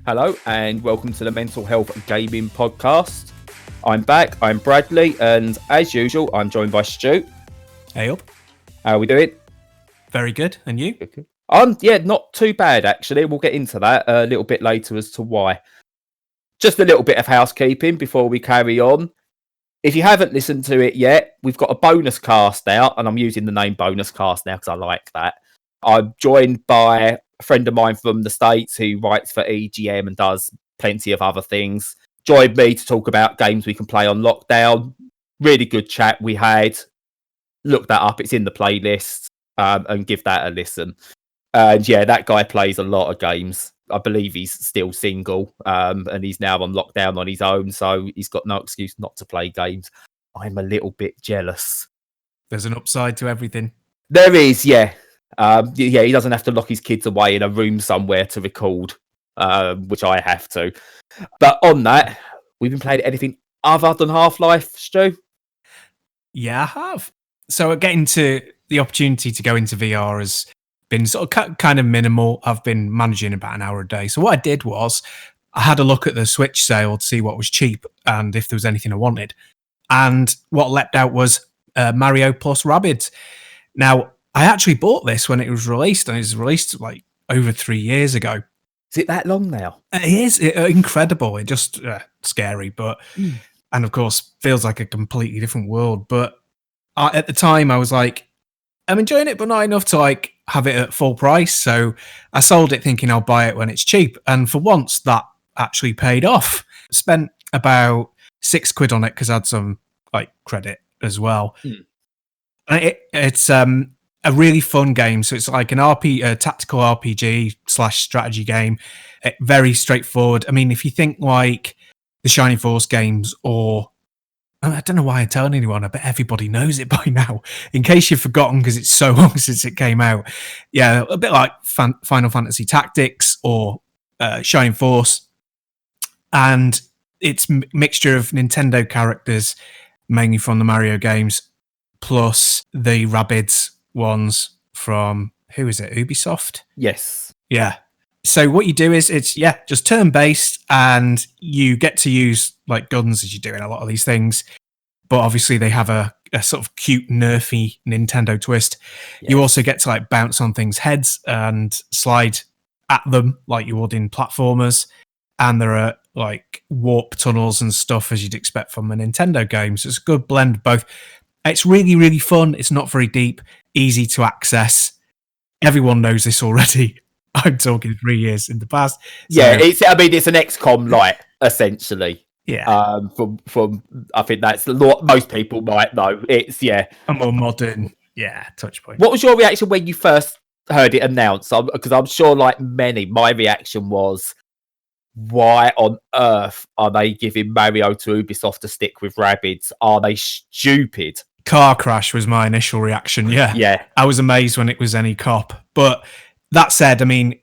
Hello and welcome to the Mental Health Gaming Podcast. I'm back, I'm Bradley, and as usual, I'm joined by Stu. Hey up. How are we doing? Very good. And you? Yeah, not too bad actually. We'll get into that a little bit later as to why. Just a little bit of housekeeping before we carry on. If you haven't listened to it yet, we've got a bonus cast out, and I'm using the name bonus cast now because I like that. I'm joined by a friend of mine from the States who writes for EGM and does plenty of other things. Joined me to talk about games we can play on lockdown. Really good chat we had. Look that up, it's in the playlist, and give that a listen. And yeah, that guy plays a lot of games. I believe he's still single, and he's now on lockdown on his own, so he's got no excuse not to play games. I'm a little bit jealous. There's an upside to everything. There is, yeah. Yeah, he doesn't have to lock his kids away in a room somewhere to record, which I have to. But on that, we've been playing anything other than Half-Life, Stu? Yeah, I have. So getting to the opportunity to go into VR has been sort of kind of minimal. I've been managing about an hour a day. So what I did was I had a look at the Switch sale to see what was cheap and if there was anything I wanted. And what leapt out was Mario plus Rabbids. Now, I actually bought this when it was released, and it was released like over 3 years ago. Is it that long now? It is incredible. It just scary, but and of course feels like a completely different world. But at the time, I was like, I'm enjoying it, but not enough to like have it at full price. So I sold it thinking I'll buy it when it's cheap, and for once that actually paid off. Spent about £6 on it because I had some like credit as well. It's a really fun game. So it's like a tactical RPG / strategy game. Very straightforward. I mean, if you think like the Shining Force games, or I don't know why I'm telling anyone, I bet everybody knows it by now. In case you've forgotten, because it's so long since it came out. Yeah, a bit like Final Fantasy Tactics or Shining Force. And it's a mixture of Nintendo characters, mainly from the Mario games, plus the Rabbids ones from, who is it, Ubisoft? Yes. Yeah. So what you do is it's just turn-based, and you get to use like guns as you do in a lot of these things. But obviously they have a sort of cute, nerfy Nintendo twist. Yes. You also get to like bounce on things' heads and slide at them like you would in platformers. And there are like warp tunnels and stuff as you'd expect from a Nintendo game. So it's a good blend of both. It's really, really fun. It's not very deep, easy to access. Everyone knows this already. I'm talking 3 years in the past. So, yeah, it's an XCOM light, essentially. Yeah. From I think that's the lot most people might know. It's a more modern, touch point. What was your reaction when you first heard it announced? Because I'm sure, like many, my reaction was, why on earth are they giving Mario to Ubisoft to stick with Rabbids? Are they stupid? Car crash was my initial reaction. Yeah. I was amazed when it was any cop. But that said, I mean,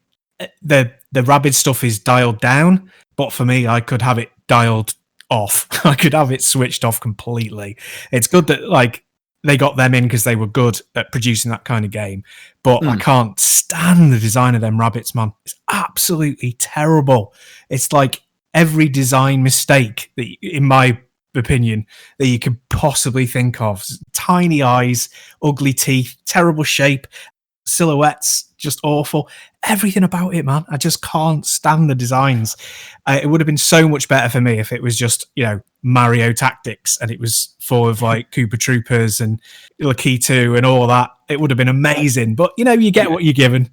the Rabbids stuff is dialed down, but for me, I could have it dialed off. I could have it switched off completely. It's good that like they got them in because they were good at producing that kind of game. But I can't stand the design of them Rabbids, man. It's absolutely terrible. It's like every design mistake that, in my opinion, that you could possibly think of. Tiny eyes, ugly teeth, terrible shape, silhouettes, just awful. Everything about it, man. I just can't stand the designs. It would have been so much better for me if it was just, Mario Tactics and it was full of like Koopa Troopers and Lakitu and all that. It would have been amazing. But, you get what you're given.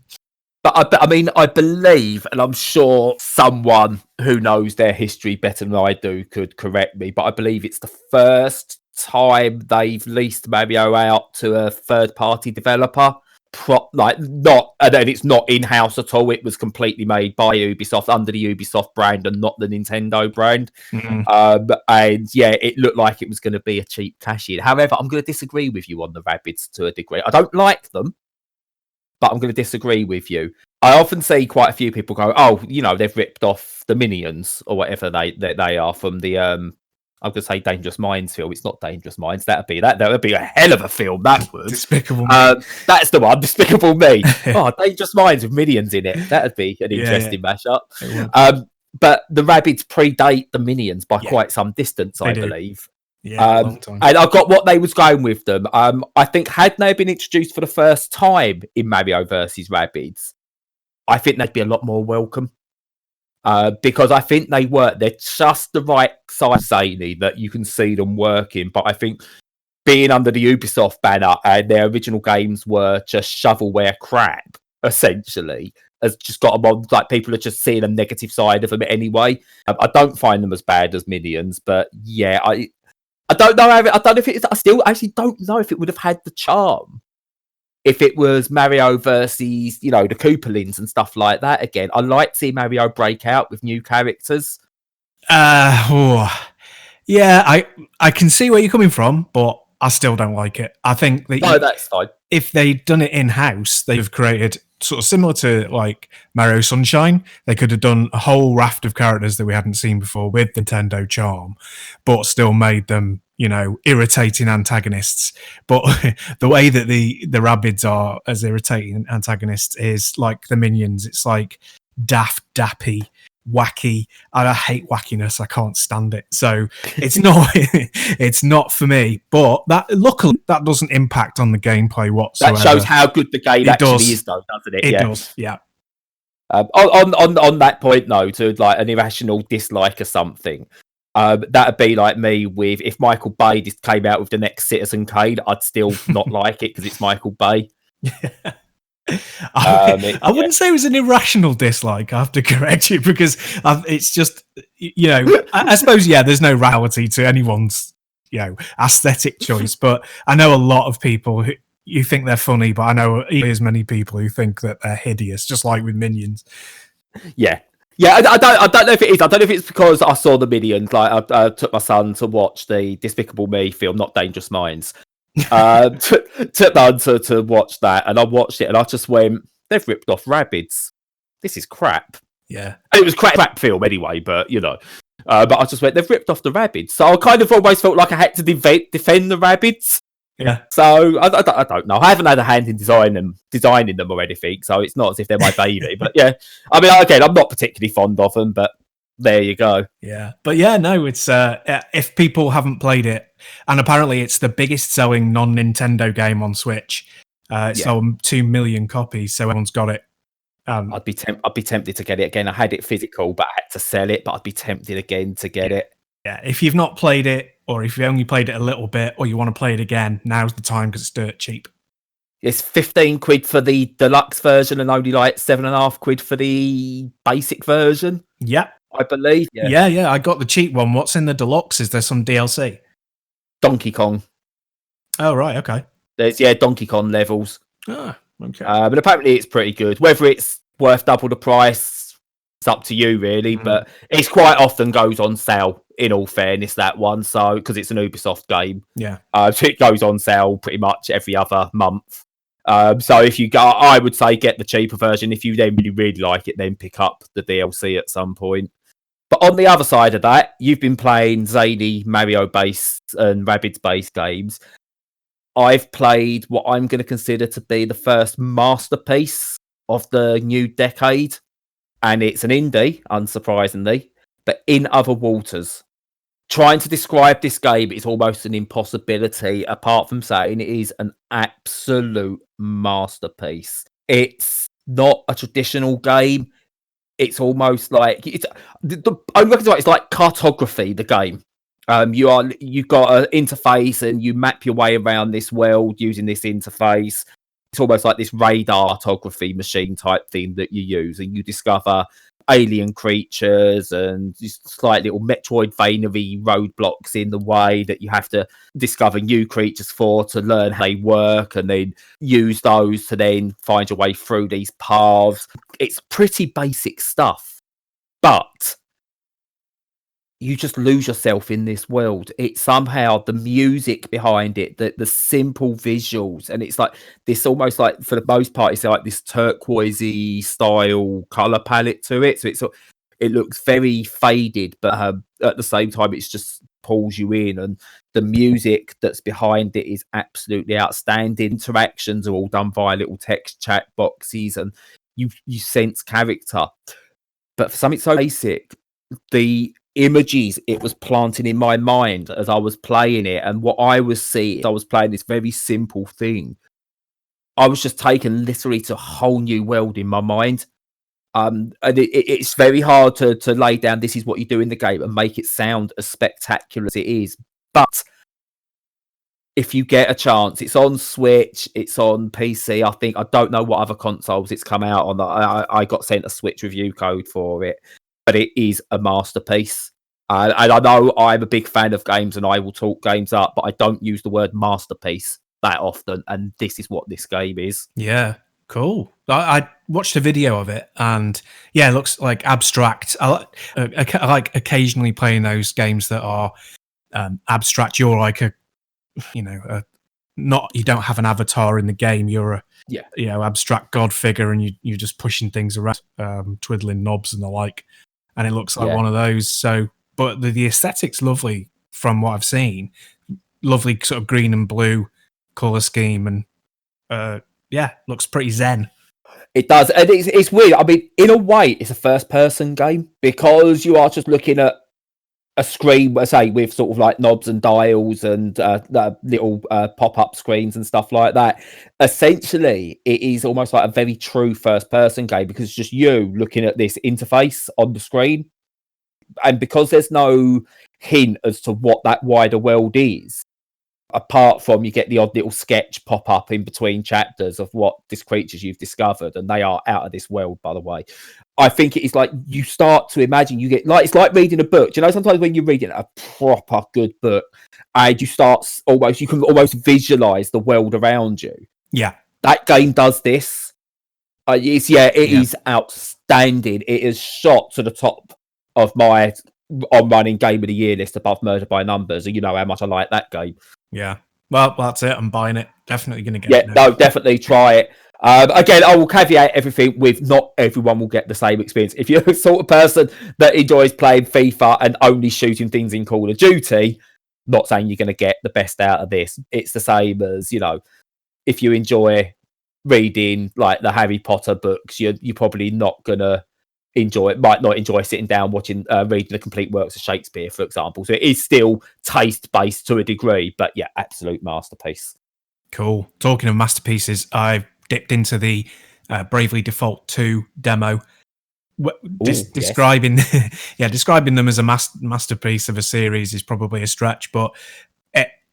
But I mean, I believe, and I'm sure someone who knows their history better than I do could correct me, but I believe it's the first time they've leased Mario out to a third-party developer. And then it's not in-house at all. It was completely made by Ubisoft under the Ubisoft brand and not the Nintendo brand. And yeah, it looked like it was going to be a cheap cash-in. However, I'm going to disagree with you on the Rabbids to a degree. I don't like them, but I'm going to disagree with you. I often see quite a few people go, "Oh, they've ripped off the Minions or whatever they are from the." I'm going to say Dangerous Minds film. It's not Dangerous Minds. That would be a hell of a film. That would. Despicable Me. That's the one. Despicable Me. Oh, Dangerous Minds with Minions in it. That would be an interesting mashup. but the Rabbids predate the Minions by Yeah. quite some distance, They I do. believe. Yeah, a long time. And I got what they was going with them. I think had they been introduced for the first time in Mario versus Rabbids, I think they'd be a lot more welcome. Because I think they're just the right size zany that you can see them working. But I think being under the Ubisoft banner and their original games were just shovelware crap, essentially, has just got them on. Like, people are just seeing a negative side of them anyway. I don't find them as bad as Minions, but yeah, I don't know. I don't know if it is. I still actually don't know if it would have had the charm if it was Mario versus, the Koopalings and stuff like that again. I like to see Mario break out with new characters. Yeah, I can see where you're coming from, but I still don't like it. I think that That's fine. If they'd done it in-house, they'd have created sort of similar to like Mario Sunshine. They could have done a whole raft of characters that we hadn't seen before with Nintendo charm, but still made them, irritating antagonists. But the way that the Rabbids are as irritating antagonists is like the Minions. It's like daft, dappy, wacky, and I hate wackiness. I can't stand it. So it's not for me. But luckily that doesn't impact on the gameplay whatsoever. That shows how good the game actually is, though, doesn't it? It does, yeah. On that point, though, to like an irrational dislike or something, that'd be like me with if Michael Bay just came out with the next Citizen Kane, I'd still not like it because it's Michael Bay. I wouldn't say it was an irrational dislike. I have to correct you because it's just, I suppose, there's no reality to anyone's, aesthetic choice. But I know a lot of people who you think they're funny, but I know as many people who think that they're hideous, just like with Minions. Yeah. Yeah, I don't know if it is. I don't know if it's because I saw the Minions. Like, I took my son to watch the Despicable Me film, Not Dangerous Minds. Took my son to watch that, and I watched it, and I just went, "They've ripped off Rabbids. This is crap." Yeah, and it was crap film anyway. But but I just went, "They've ripped off the Rabbids." So I kind of almost felt like I had to defend the Rabbids. Yeah. So I don't know. I haven't had a hand in designing them or anything, so it's not as if they're my baby. But yeah, I mean, again, I'm not particularly fond of them, but there you go. Yeah, but yeah, no, it's if people haven't played it, and apparently it's the biggest selling non-Nintendo game on Switch. It's sold 2 million copies, so everyone's got it. I'd be tempted to get it again. I had it physical, but I had to sell it. But I'd be tempted again to get it. Yeah, if you've not played it, or if you only played it a little bit, or you want to play it again, now's the time because it's dirt cheap. It's 15 quid for the deluxe version and only like 7.5 quid for the basic version. Yeah, I believe. Yeah. I got the cheap one. What's in the deluxe? Is there some DLC? Donkey Kong. Oh, right. Okay. There's Donkey Kong levels. Ah, okay. But apparently it's pretty good. Whether it's worth double the price, it's up to you really. But it's quite often goes on sale. In all fairness, that one, so because it's an Ubisoft game, so it goes on sale pretty much every other month. So if you go, I would say get the cheaper version. If you then really like it, then pick up the DLC at some point. But on the other side of that, you've been playing zany Mario-based and Rabbids-based games. I've played what I'm going to consider to be the first masterpiece of the new decade, and it's an indie, unsurprisingly, but In Other Waters. Trying to describe this game is almost an impossibility, apart from saying it is an absolute masterpiece. It's not a traditional game. It's almost like I reckon it's like cartography. The game, you've got an interface and you map your way around this world using this interface. It's almost like this radar cartography machine type thing that you use, and you discover alien creatures and just slight little Metroidvania roadblocks in the way that you have to discover new creatures to learn how they work, and then use those to then find your way through these paths. It's pretty basic stuff, but you just lose yourself in this world. It's somehow the music behind it, the simple visuals, and it's like this almost like, for the most part, it's like this turquoisey style color palette to it. So it looks very faded, but at the same time, it's just pulls you in, and the music that's behind it is absolutely outstanding. Interactions are all done via little text chat boxes, and you sense character. But for something so basic, the images it was planting in my mind as I was playing it, and what I was seeing, I was playing this very simple thing. I was just taken literally to a whole new world in my mind. And it's very hard to lay down this is what you do in the game and make it sound as spectacular as it is. But if you get a chance, it's on Switch, it's on PC. I don't know what other consoles it's come out on. I got sent a Switch review code for it, but it is a masterpiece. And I know I'm a big fan of games and I will talk games up, but I don't use the word masterpiece that often. And this is what this game is. Yeah, cool. I watched a video of it, and yeah, it looks like abstract. I like occasionally playing those games that are abstract. You're like you don't have an avatar in the game. You're a abstract god figure, and you're just pushing things around, twiddling knobs and the like. And it looks like one of those. So, but the aesthetic's lovely from what I've seen. Lovely sort of green and blue color scheme, and looks pretty zen. It does, and it's weird. I mean, in a way, it's a first-person game because you are just looking at a screen, say, with sort of like knobs and dials and little pop-up screens and stuff like that. Essentially, it is almost like a very true first-person game because it's just you looking at this interface on the screen, and because there's no hint as to what that wider world is. Apart from you get the odd little sketch pop up in between chapters of what these creatures you've discovered, and they are out of this world, by the way. I think it is like you start to imagine you get like it's like reading a book. Do you know, sometimes when you're reading a proper good book, and you can almost visualize the world around you. Yeah, that game does this. It is outstanding. It is shot to the top of my on-running game of the year list above Murder by Numbers, and you know how much I like that game. Yeah, well, that's it. I'm buying it. Definitely going to get it. No, definitely try it. Again, I will caveat everything with not everyone will get the same experience. If you're the sort of person that enjoys playing FIFA and only shooting things in Call of Duty, not saying you're going to get the best out of this. It's the same as, if you enjoy reading like the Harry Potter books, you're probably not going to might not enjoy sitting down watching reading the complete works of Shakespeare, for example. So it is still taste based to a degree, but yeah, absolute masterpiece. Cool. Talking of masterpieces, I've dipped into the Bravely Default 2 demo. Describing them as a masterpiece of a series is probably a stretch, but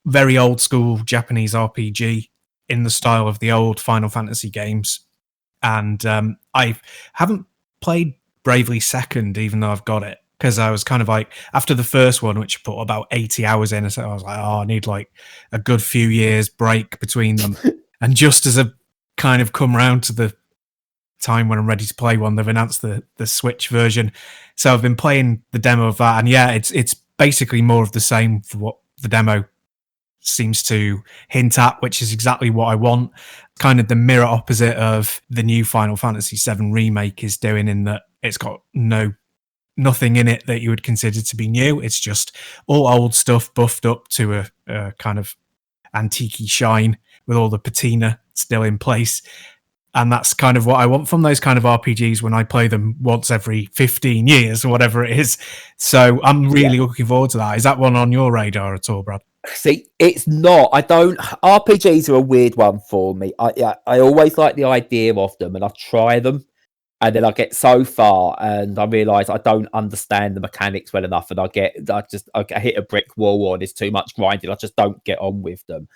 very old school Japanese RPG in the style of the old Final Fantasy games. And I haven't played Bravely Second, even though I've got it, because I was kind of like, after the first one, which put about 80 hours in, so I was like, I need like a good few years break between them. And just as I've kind of come around to the time when I'm ready to play one, they've announced the Switch version. So I've been playing the demo of that, and yeah, it's basically more of the same for what the demo seems to hint at, which is exactly what I want. Kind of the mirror opposite of the new Final Fantasy VII remake is doing, in that it's got nothing in it that you would consider to be new. It's just all old stuff buffed up to a kind of antique-y shine with all the patina still in place. And that's kind of what I want from those kind of RPGs when I play them once every 15 years or whatever it is. So I'm really looking forward to that. Is that one on your radar at all, Brad? See, it's not. RPGs are a weird one for me. I always like the idea of them, and I try them, and then I get so far and I realise I don't understand the mechanics well enough, and I hit a brick wall, or there's too much grinding. I just don't get on with them.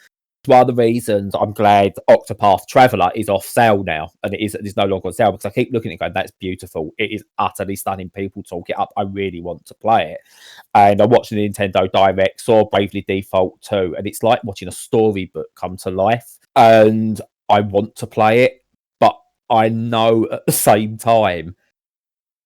It's one of the reasons I'm glad Octopath Traveler is off sale now, and it's no longer on sale, because I keep looking at it going, that's beautiful. It is utterly stunning. People talk it up. I really want to play it. And I watched the Nintendo Direct, saw Bravely Default 2, and it's like watching a storybook come to life. And I want to play it, but I know at the same time,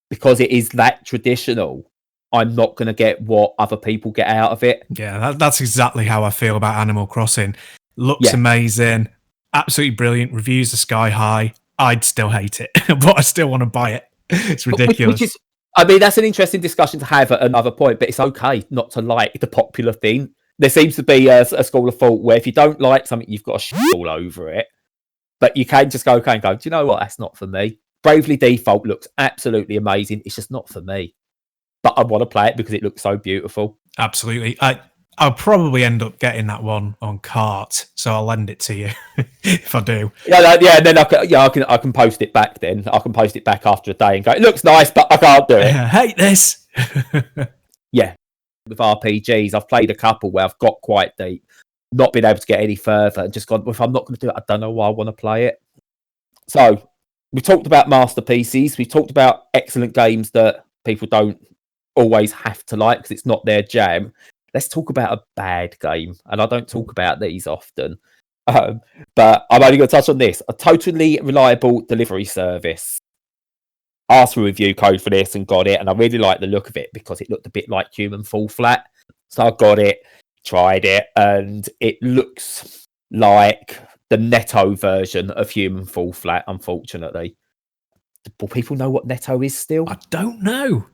because it is that traditional, I'm not going to get what other people get out of it. Yeah, that's exactly how I feel about Animal Crossing. Looks amazing, absolutely brilliant. Reviews are sky high. I'd still hate it, but I still want to buy it. It's ridiculous. That's an interesting discussion to have at another point, but it's okay not to like the popular thing. There seems to be a school of thought where if you don't like something, you've got to shit all over it. But you can just go, do you know what? That's not for me. Bravely Default looks absolutely amazing. It's just not for me. but I want to play it because it looks so beautiful. Absolutely. I'll probably end up getting that one on cart, so I'll lend it to you if I do. Yeah, and then I can post it back. Then I can post it back after a day and go, it looks nice, but I can't do it. I hate this. Yeah, with RPGs, I've played a couple where I've got quite deep, not been able to get any further, and just gone, well, if I'm not going to do it, I don't know why I want to play it. So we talked about masterpieces. We talked about excellent games that people don't always have to like because it's not their jam. Let's talk about a bad game, and I don't talk about these often, but I'm only going to touch on this. A totally reliable delivery service. Asked for a review code for this and got it, and I really like the look of it because it looked a bit like Human Fall Flat. So I got it, tried it, and it looks like the Netto version of Human Fall Flat, unfortunately. Will people know what Netto is still? I don't know.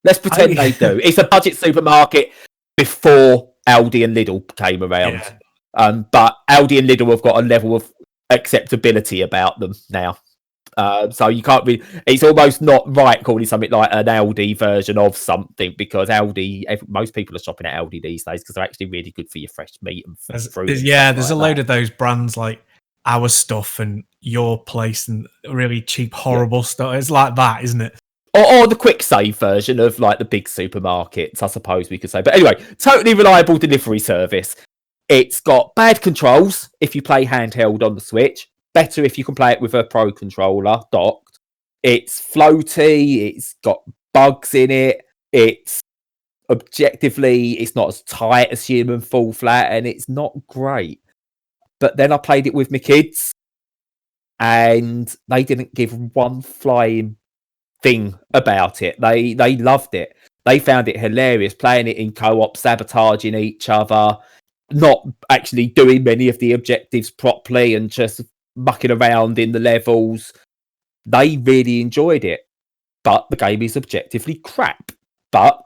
Let's pretend they do. It's a budget supermarket before Aldi and Lidl came around. Yeah. But Aldi and Lidl have got a level of acceptability about them now. So you can't really, it's almost not right calling something like an Aldi version of something because most people are shopping at Aldi these days because they're actually really good for your fresh meat and fruit. There's a load of those brands like Our Stuff and Your Place and really cheap, horrible stuff. It's like that, isn't it? Or the quick save version of like the big supermarkets, I suppose we could say. But anyway, totally reliable delivery service. It's got bad controls if you play handheld on the Switch. Better if you can play it with a Pro controller docked. It's floaty. It's got bugs in it. It's objectively, it's not as tight as Human Fall Flat, and it's not great. But then I played it with my kids, and they didn't give one flying thing about it. They loved it. They found it hilarious, playing it in co-op, sabotaging each other, not actually doing many of the objectives properly, and just mucking around in the levels. They really enjoyed it, but the game is objectively crap, but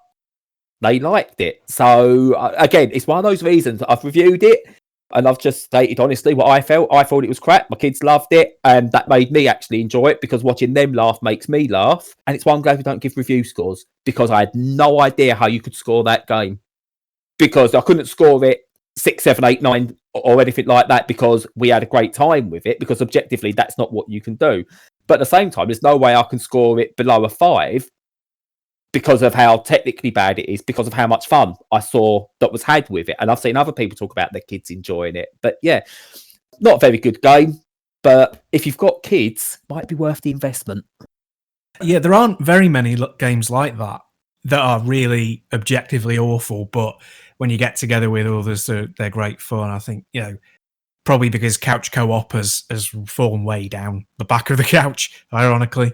they liked it. So again, it's one of those reasons I've reviewed it and I've just stated honestly what I felt. I thought it was crap. My kids loved it, and that made me actually enjoy it because watching them laugh makes me laugh. And it's one I'm glad we don't give review scores because I had no idea how you could score that game, because I couldn't score it 6, 7, 8, 9 or anything like that because we had a great time with it, because objectively that's not what you can do. But at the same time, there's no way I can score it below a 5 because of how technically bad it is, because of how much fun I saw that was had with it. And I've seen other people talk about their kids enjoying it. But yeah, not a very good game. But if you've got kids, might be worth the investment. Yeah, there aren't very many games like that are really objectively awful, but when you get together with others, they're great fun. I think, probably because couch co-op has fallen way down the back of the couch, ironically.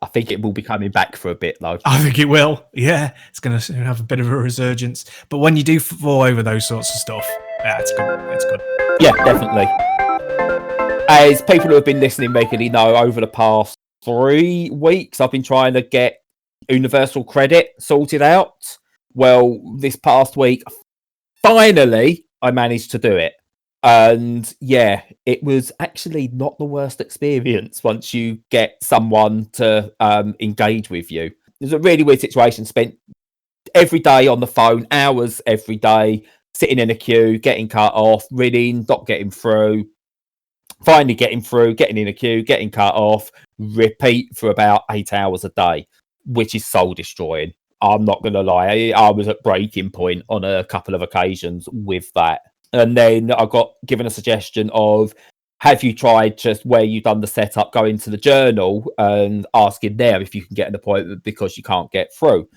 I think it will be coming back for a bit, though. I think it will. Yeah, it's going to have a bit of a resurgence. But when you do fall over those sorts of stuff, yeah, it's good. It's good. Yeah, definitely. As people who have been listening regularly know, over the past 3 weeks, I've been trying to get Universal Credit sorted out. Well, this past week, finally, I managed to do it. And yeah, it was actually not the worst experience once you get someone to engage with you. It was a really weird situation. Spent every day on the phone, hours every day, sitting in a queue, getting cut off, ringing, not getting through, finally getting through, getting in a queue, getting cut off, repeat for about 8 hours a day, which is soul destroying. I'm not going to lie. I was at breaking point on a couple of occasions with that. And then I got given a suggestion of, have you tried just where you've done the setup, go into the journal and asking there if you can get an appointment because you can't get through.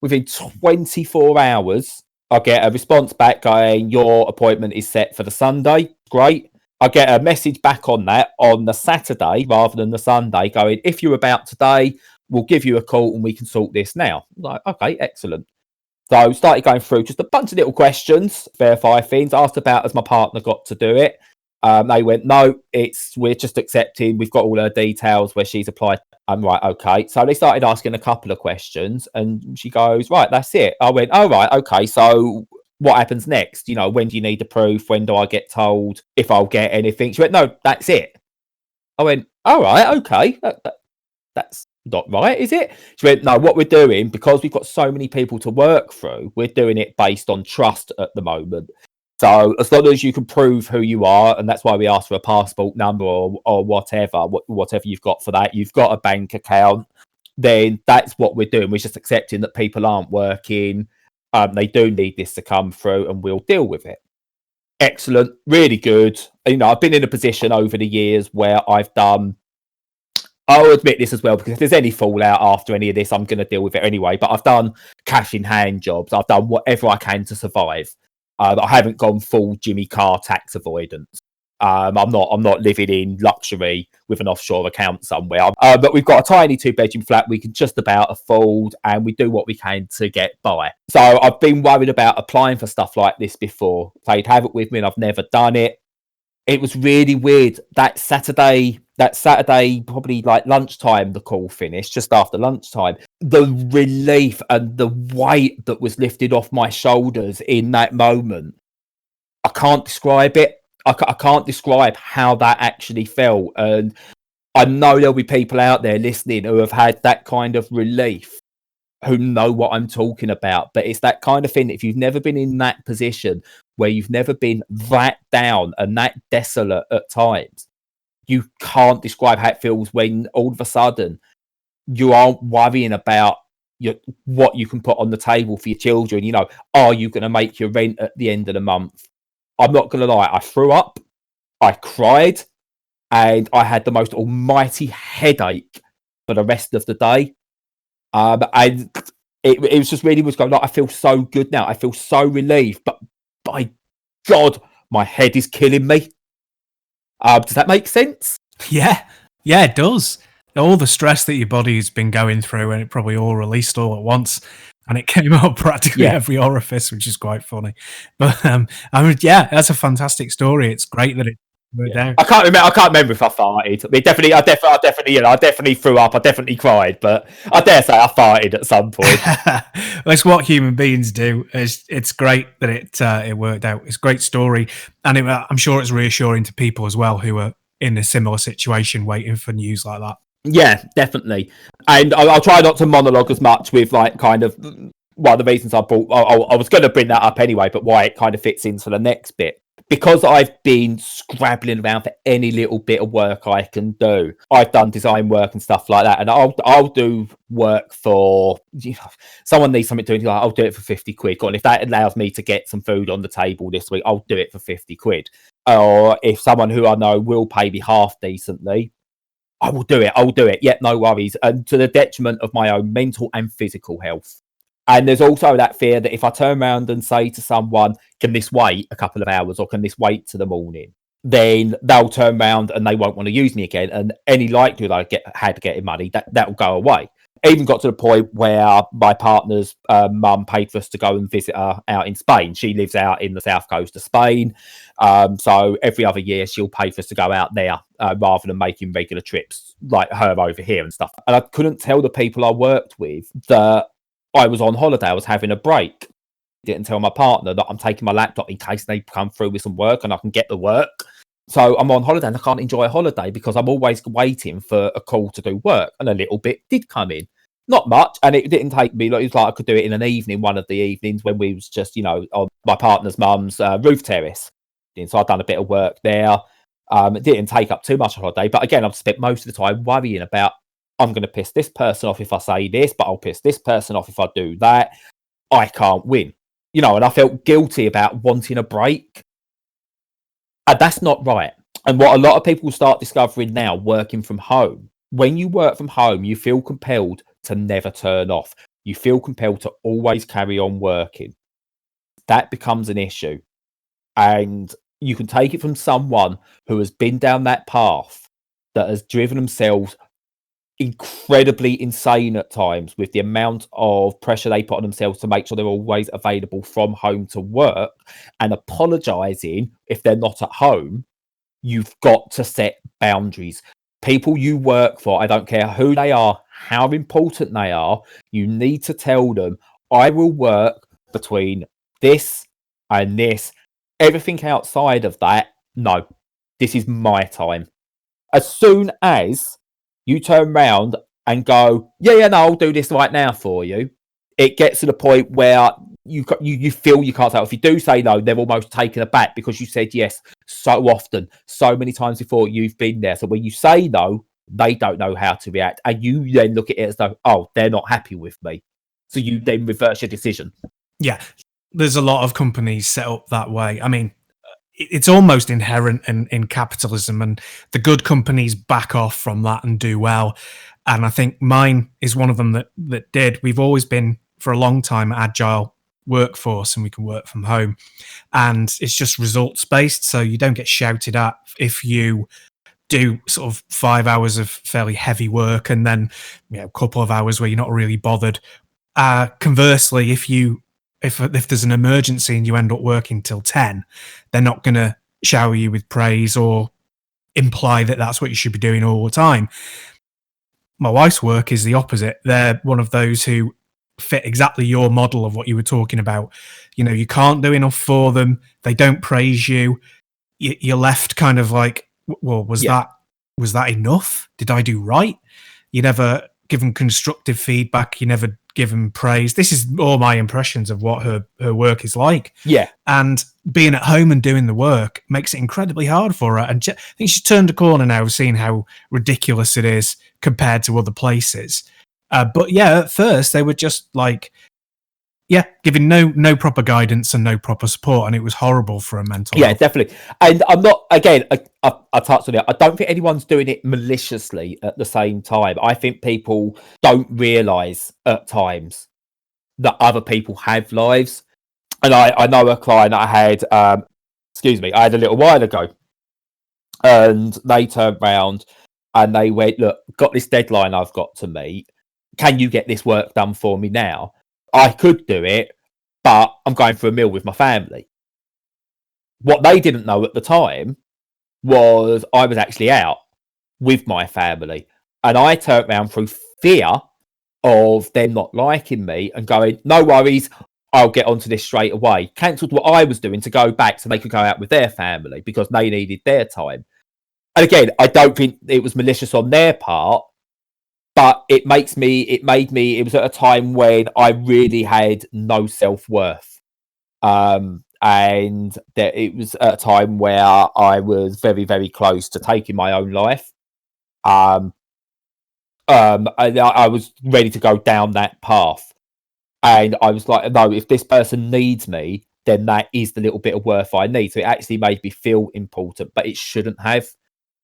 Within 24 hours, I get a response back going, your appointment is set for the Sunday. Great. I get a message back on that on the Saturday rather than the Sunday going, if you're about today, we'll give you a call and we can sort this now. I'm like, okay, excellent. So I started going through just a bunch of little questions, verify things, asked about has my partner got to do it. They went, no, we're just accepting. We've got all her details where she's applied. I'm right, okay. So they started asking a couple of questions and she goes, right, that's it. I went, oh, right, okay. So what happens next? When do you need the proof? When do I get told if I'll get anything? She went, no, that's it. I went, all right, okay. That's not right, is it? She went, no, what we're doing, because we've got so many people to work through, we're doing it based on trust at the moment. So as long as you can prove who you are, and that's why we ask for a passport number or whatever you've got for that, you've got a bank account, then that's what we're doing. We're just accepting that people aren't working. They do need this to come through, and we'll deal with it. Excellent, really good. I've been in a position over the years where I'll admit this as well, because if there's any fallout after any of this, I'm going to deal with it anyway. But I've done cash in hand jobs. I've done whatever I can to survive. I haven't gone full Jimmy Carr tax avoidance. I'm not living in luxury with an offshore account somewhere. But we've got a tiny 2-bedroom flat we can just about afford, and we do what we can to get by. So I've been worried about applying for stuff like this before. Played Havoc with me, and I've never done it. It was really weird. That Saturday, probably like lunchtime, the call finished, just after lunchtime. The relief and the weight that was lifted off my shoulders in that moment, I can't describe it. I can't describe how that actually felt. And I know there'll be people out there listening who have had that kind of relief, who know what I'm talking about. But it's that kind of thing, if you've never been in that position, where you've never been that down and that desolate at times, you can't describe how it feels when all of a sudden you aren't worrying about what you can put on the table for your children. Are you going to make your rent at the end of the month? I'm not going to lie, I threw up, I cried, and I had the most almighty headache for the rest of the day. And it was just really was going, like, I feel so good now. I feel so relieved, but by God, my head is killing me. Does that make sense? Yeah, it does. All the stress that your body's been going through, and it probably all released all at once, and it came out practically every orifice, which is quite funny. But that's a fantastic story. It's great that it worked out. I can't remember if I farted. I definitely threw up. I definitely cried, but I dare say I farted at some point. That's what human beings do. It's great that it worked out. It's a great story, and I'm sure it's reassuring to people as well who are in a similar situation, waiting for news like that. Yeah, definitely. And I'll try not to monologue as much with like kind of one of the reasons I was going to bring that up anyway, but why it kind of fits into the next bit. Because I've been scrabbling around for any little bit of work I can do. I've done design work and stuff like that, and I'll do work for, someone needs something doing. Like, I'll do it for 50 quid. And if that allows me to get some food on the table this week, I'll do it for 50 quid. Or if someone who I know will pay me half decently, I will do it. I'll do it. Yep, no worries. And to the detriment of my own mental and physical health. And there's also that fear that if I turn around and say to someone, can this wait a couple of hours, or can this wait to the morning, then they'll turn around and they won't want to use me again. And any likelihood I had getting money, that'll go away. Even got to the point where my partner's mum paid for us to go and visit her out in Spain. She lives out in the south coast of Spain. So every other year she'll pay for us to go out there rather than making regular trips like her over here and stuff. And I couldn't tell the people I worked with that I was on holiday. I was having a break. Didn't tell my partner that I'm taking my laptop in case they come through with some work and I can get the work. So I'm on holiday and I can't enjoy a holiday because I'm always waiting for a call to do work. And a little bit did come in. Not much. And it didn't take me, it was like I could do it in an evening, one of the evenings when we was just, on my partner's mum's roof terrace. So I'd done a bit of work there. It didn't take up too much holiday. But again, I've spent most of the time worrying about, I'm going to piss this person off if I say this, but I'll piss this person off if I do that. I can't win. And I felt guilty about wanting a break. And that's not right. And what a lot of people start discovering now, working from home, when you work from home, you feel compelled to never turn off. You feel compelled to always carry on working. That becomes an issue. And you can take it from someone who has been down that path, that has driven themselves incredibly insane at times with the amount of pressure they put on themselves to make sure they're always available from home to work, and apologizing if they're not at home. You've got to set boundaries. People you work for, I don't care who they are, how important they are, you need to tell them, I will work between this and this. Everything outside of that, no, this is my time. As soon as you turn around and go, yeah, no, I'll do this right now for you, it gets to the point where you feel you can't say. If you do say no, they're almost taken aback because you said yes so often, so many times before you've been there. So when you say no, they don't know how to react, and you then look at it as though, oh, they're not happy with me. So you then reverse your decision. Yeah, there's a lot of companies set up that way. I mean, it's almost inherent in capitalism, and the good companies back off from that and do well. And I think mine is one of them that did. We've always been, for a long time, agile workforce, and we can work from home. And it's just results based, so you don't get shouted at if you do sort of 5 hours of fairly heavy work and then a couple of hours where you're not really bothered. Conversely, if there's an emergency and you end up working till 10, they're not going to shower you with praise or imply that that's what you should be doing all the time. My wife's work is the opposite. They're one of those who fit exactly your model of what you were talking about. You can't do enough for them. They don't praise you. You're left kind of like, well, was that enough? Did I do right? You never give them constructive feedback. You never give them praise. This is all my impressions of what her work is like. Yeah. And being at home and doing the work makes it incredibly hard for her. And I think she's turned a corner now, seeing how ridiculous it is compared to other places. But yeah, at first they were just like, giving no proper guidance and no proper support, and it was horrible for her mental health. Definitely. And I'm not, again, I touched on it. I don't think anyone's doing it maliciously at the same time. I think people don't realise at times that other people have lives. And I know a client I had, I had a little while ago, and they turned round and they went, look, got this deadline I've got to meet. Can you get this work done for me now? I could do it, but I'm going for a meal with my family. What they didn't know at the time was I was actually out with my family. And I turned around through fear of them not liking me and going, no worries, I'll get onto this straight away. Cancelled what I was doing to go back so they could go out with their family because they needed their time. And again, I don't think it was malicious on their part, but it was at a time when I really had no self-worth. And it was at a time where I was very, very close to taking my own life. I was ready to go down that path. And I was like, no, if this person needs me, then that is the little bit of worth I need. So it actually made me feel important, but it shouldn't have.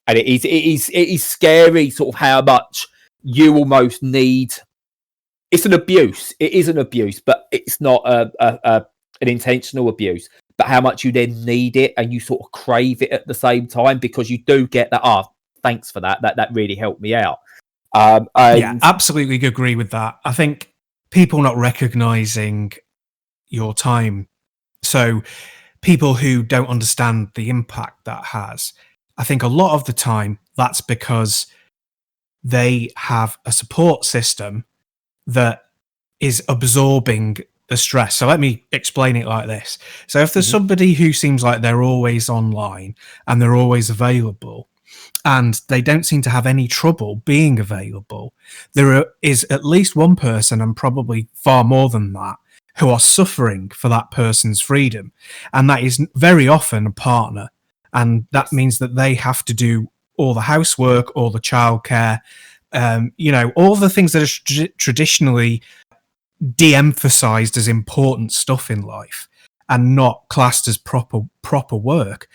And it is scary sort of how much you almost need. It's an abuse. It is an abuse, but it's not an intentional abuse. But how much you then need it and you sort of crave it at the same time because you do get that. Thanks for that. That really helped me out. Absolutely agree with that. I think people not recognizing your time. So people who don't understand the impact that has. I think a lot of the time that's because they have a support system that is absorbing the stress. So let me explain it like this. So if there's somebody who seems like they're always online and they're always available and they don't seem to have any trouble being available, there is at least one person, and probably far more than that, who are suffering for that person's freedom. And that is very often a partner. And that means that they have to do all the housework, all the childcare, all the things that are traditionally de-emphasized as important stuff in life and not classed as proper work.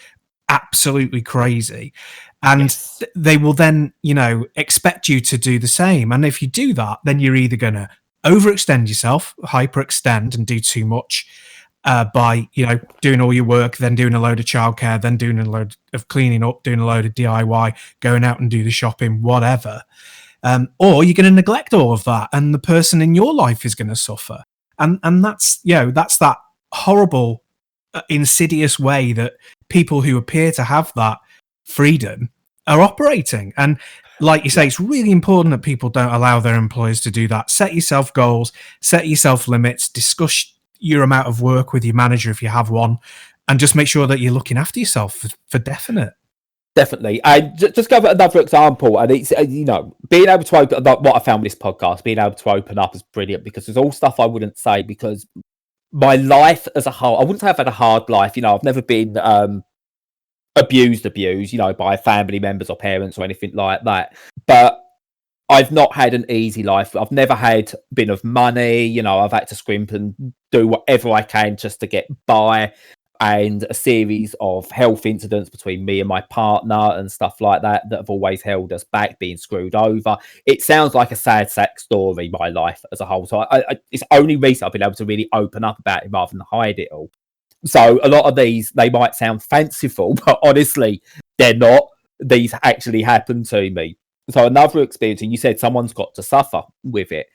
Absolutely crazy. And they will then, expect you to do the same. And if you do that, then you're either going to overextend yourself, hyperextend and do too much, by doing all your work, then doing a load of childcare, then doing a load of cleaning up, doing a load of DIY, going out and do the shopping, whatever. Or you're going to neglect all of that, and the person in your life is going to suffer. And that's that's that horrible, insidious way that people who appear to have that freedom are operating. And like you say, it's really important that people don't allow their employers to do that. Set yourself goals, set yourself limits, discuss your amount of work with your manager if you have one, and just make sure that you're looking after yourself for definite. Definitely. And just give another example, and it's, being able to open what I found with this podcast, being able to open up is brilliant, because there's all stuff I wouldn't say, because my life as a whole, I wouldn't say I've had a hard life. I've never been abused, by family members or parents or anything like that. But I've not had an easy life. I've never been of money. I've had to scrimp and do whatever I can just to get by. And a series of health incidents between me and my partner and stuff like that have always held us back, being screwed over. It sounds like a sad sack story, my life as a whole. So it's only recently I've been able to really open up about it rather than hide it all. So a lot of these, they might sound fanciful, but honestly, they're not. These actually happened to me. So another experience, and you said someone's got to suffer with it.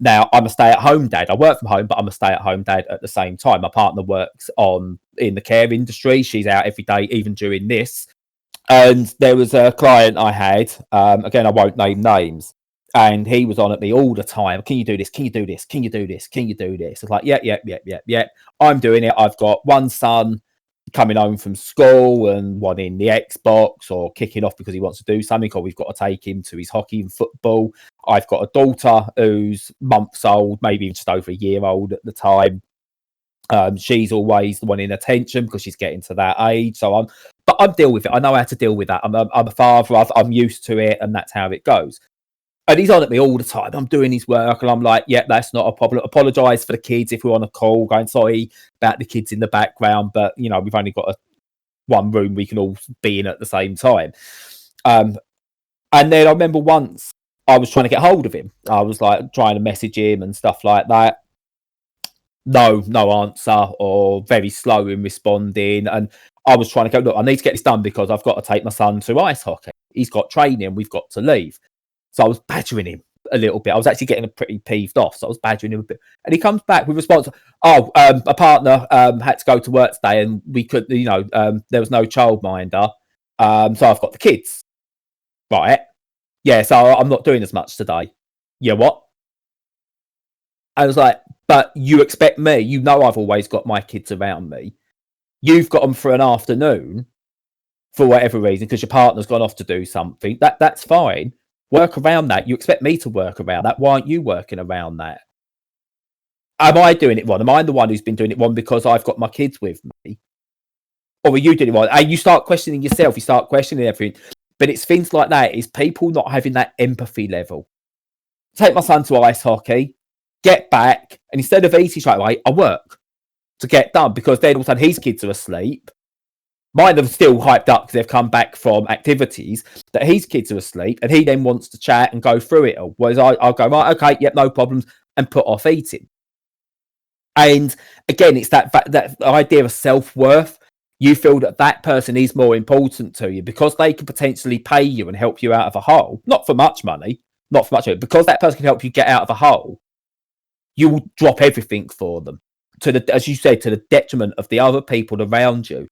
Now, I'm a stay-at-home dad. I work from home, but I'm a stay-at-home dad at the same time. My partner works in the care industry. She's out every day, even during this. And there was a client I had, again, I won't name names, and he was on at me all the time. Can you do this? Can you do this? Can you do this? Can you do this? It's like, yeah. I'm doing it. I've got one son coming home from school and wanting the Xbox or kicking off because he wants to do something, or we've got to take him to his hockey and football. I've got a daughter who's months old, maybe just over a year old at the time. She's always wanting attention because she's getting to that age. So I'm dealing with it. I know how to deal with that. I'm a father. I'm used to it, and that's how it goes. And he's on at me all the time. I'm doing his work, and I'm like, yeah, that's not a problem. Apologise for the kids if we're on a call, going, sorry about the kids in the background, but, we've only got one room we can all be in at the same time. And then I remember once I was trying to get hold of him. I was like trying to message him and stuff like that. No answer, or very slow in responding. And I was trying to go, look, I need to get this done because I've got to take my son to ice hockey. He's got training. We've got to leave. So I was badgering him a little bit. I was actually getting pretty peeved off. So I was badgering him a bit. And he comes back with a response. A partner had to go to work today and we could, there was no childminder. So I've got the kids. Right. Yeah, so I'm not doing as much today. Yeah, what? I was like, but you expect me. I've always got my kids around me. You've got them for an afternoon for whatever reason because your partner's gone off to do something. That's fine. Work around that. You expect me to work around that. Why aren't you working around that? Am I doing it wrong? Am I the one who's been doing it wrong because I've got my kids with me? Or are you doing it wrong? And you start questioning yourself. You start questioning everything. But it's things like that. It's people not having that empathy level. Take my son to ice hockey, get back, and instead of eating straight away, I work to get done because then all of a sudden his kids are asleep. Mine are still hyped up because they've come back from activities, that his kids are asleep, and he then wants to chat and go through it all. Whereas I'll go, right, okay, yep, no problems, and put off eating. And again, it's that idea of self-worth. You feel that person is more important to you because they can potentially pay you and help you out of a hole. Not for much money, because that person can help you get out of a hole. You will drop everything for them, as you said, to the detriment of the other people around you.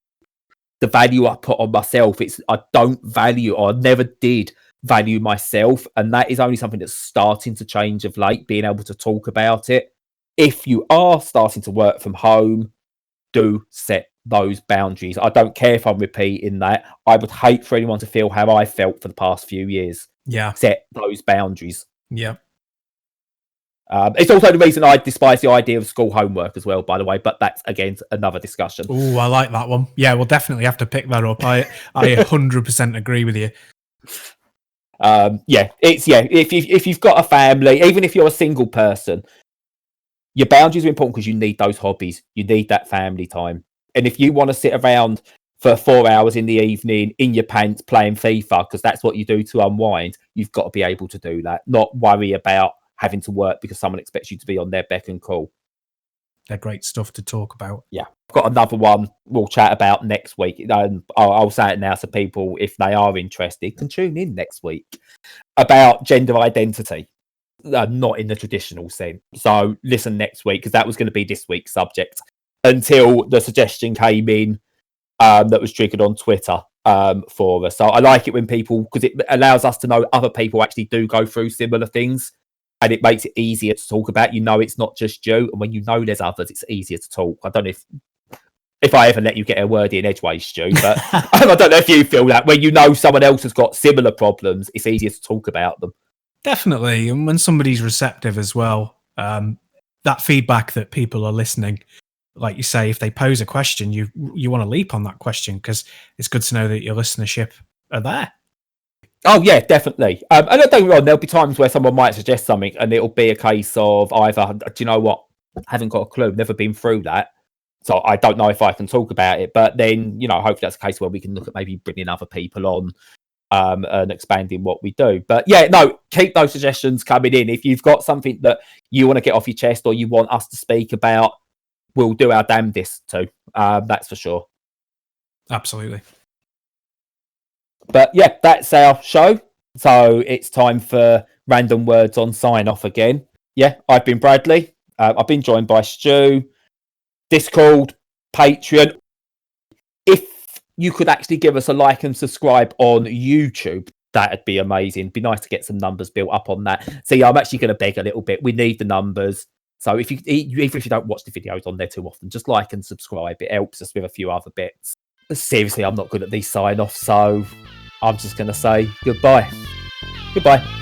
The value I put on myself, I don't value, or I never did value myself. And that is only something that's starting to change of late, being able to talk about it. If you are starting to work from home, do set those boundaries. I don't care if I'm repeating that. I would hate for anyone to feel how I felt for the past few years. Yeah. Set those boundaries. Yeah. It's also the reason I despise the idea of school homework as well, by the way, but that's, again, another discussion. Oh, I like that one. Yeah, we'll definitely have to pick that up. I 100% agree with you. If you've got a family, even if you're a single person, your boundaries are important because you need those hobbies. You need that family time. And if you want to sit around for 4 hours in the evening in your pants playing FIFA, because that's what you do to unwind, you've got to be able to do that, not worry about having to work because someone expects you to be on their beck and call. They're great stuff to talk about. Yeah. I've got another one we'll chat about next week. I'll say it now so people, if they are interested, can tune in next week, about gender identity. Not in the traditional sense. So listen next week, because that was going to be this week's subject until the suggestion came in that was triggered on Twitter for us. So I like it when people, because it allows us to know other people actually do go through similar things. And it makes it easier to talk about. It's not just you. And when you know there's others, it's easier to talk. I don't know if If I ever let you get a word in edgeways, Stu, but I don't know if you feel that when you know someone else has got similar problems, it's easier to talk about them. Definitely, and when somebody's receptive as well, that feedback that people are listening, like you say, if they pose a question, you want to leap on that question because it's good to know that your listenership are there. Oh yeah, definitely. And don't get me wrong, there'll be times where someone might suggest something, and it'll be a case of either, do you know what, I haven't got a clue, never been through that. So I don't know if I can talk about it, but then, hopefully that's a case where we can look at maybe bringing other people on and expanding what we do. But yeah, no, keep those suggestions coming in. If you've got something that you want to get off your chest or you want us to speak about, we'll do our damnedest to. That's for sure. Absolutely. But yeah, that's our show. So it's time for random words on sign off again. Yeah, I've been Bradley. I've been joined by Stu. Discord, Patreon. If you could actually give us a like and subscribe on YouTube, that'd be amazing. Be nice to get some numbers built up on that. See, I'm actually going to beg a little bit. We need the numbers. So even if you don't watch the videos on there too often, just like and subscribe. It helps us with a few other bits. Seriously, I'm not good at these sign-offs, so I'm just going to say goodbye. Goodbye.